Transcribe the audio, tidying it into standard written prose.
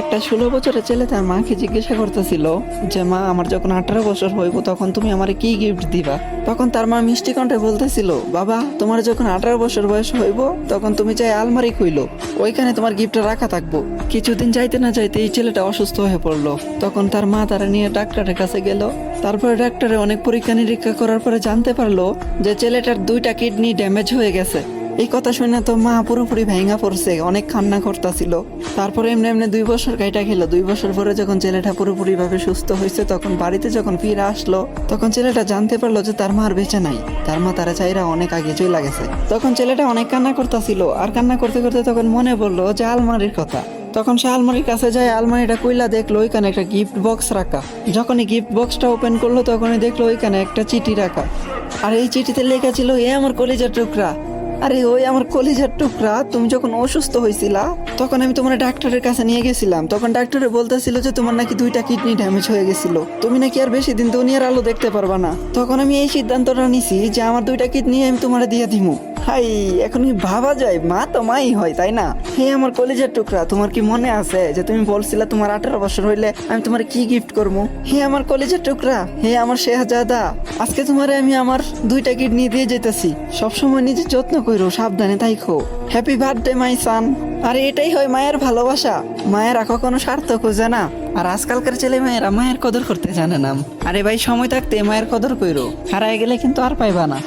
একটা 16 বছরের ছেলে তার মাকে জিজ্ঞাসা করতেছিল যে মা, আমার যখন 18 বছর হইব তখন তুমি আমারে কি গিফট দিবা। তখন তার মা মিষ্টি কণ্ঠে বলতেছিল, বাবা তোমার যখন 18 বছর বয়স হইব তখন তুমি চাই আলমারি খুইলো, ওইখানে তোমার গিফটটা রাখা থাকবো। কিছুদিন যাইতে না যাইতে এই ছেলেটা অসুস্থ হয়ে পড়লো। তখন তার মা তারা নিয়ে ডাক্তারের কাছে গেল। তারপরে ডাক্তারে অনেক পরীক্ষা নিরীক্ষা করার পরে জানতে পারলো যে ছেলেটার 2টা কিডনি ড্যামেজ হয়ে গেছে। এই কথা শুনে তো মা পুরোপুরি ভেঙা পড়ছে, অনেক কান্না করতেছিল। তারপরে এমনি এমনি 2 বছর কাইটা খেলো। 2 বছর পরে যখন ছেলেটা পুরোপুরি ভাবে সুস্থ হয়েছে, তখন বাড়িতে যখন ফিরে আসলো, তখন ছেলেটা জানতে পারলো যে তার মা আর বেঁচে নাই। তার মা তারা চাইরা অনেক আগে চলে গেছে। তখন ছেলেটা অনেক কান্না করতেছিল, আর কান্না করতে করতে তখন মনে পড়লো যে আলমারির কথা। তখন সে আলমারির কাছে যায়, আলমারিটা কইলা দেখলো ওইখানে একটা গিফট বক্স রাখা। যখনই গিফট বক্সটা ওপেন করলো তখনই দেখলো ওইখানে একটা চিঠি রাখা। আর এই চিঠিতে লেখা ছিল, এ আমার কলিজার টুকরা। আরে ওই আমার কলিজার টুকরা, তুমি যখন অসুস্থ হয়েছিলা তখন আমি তোমার ডাক্তারের কাছে নিয়ে গেছিলাম। তখন ডাক্তারে বলতেছিল যে তোমার নাকি 2টা কিডনি ড্যামেজ হয়ে গেছিল, তুমি নাকি আর বেশি দিন দুনিয়ার আলো দেখতে পারবা না। তখন আমি এই সিদ্ধান্তটা নিছি যে আমার 2টা কিডনি আমি তোমার দিয়ে দিমু। হাই, এখন কি ভাবা যায়, মা তো মাই হয়, তাই না? হে আমার কলিজার টুকরা, তোমার কি মনে আছে যে তুমি বলছিলা তোমার 18 বছর হইলে আমি তোমার কি গিফট করবো? হে আমার কলিজার টুকরা, হে আমার শেহজাদা, আজকে তোমারে আমি আমার 2টা কিডনি দিয়ে যেতেছি। সবসময় নিজের যত্ন করো, সাবধানে থাইকো। হ্যাপি বার্থডে মাই সান। আর এটাই হয় মায়ের ভালোবাসা। মায়েরা কখনো স্বার্থ খোঁজে না। আর আজকালকার ছেলে মেয়েরা মায়ের কদর করতে জানে না। আরে ভাই, সময় থাকতে মায়ের কদর কইরো, হারায় গেলে কিন্তু আর পাইবা না।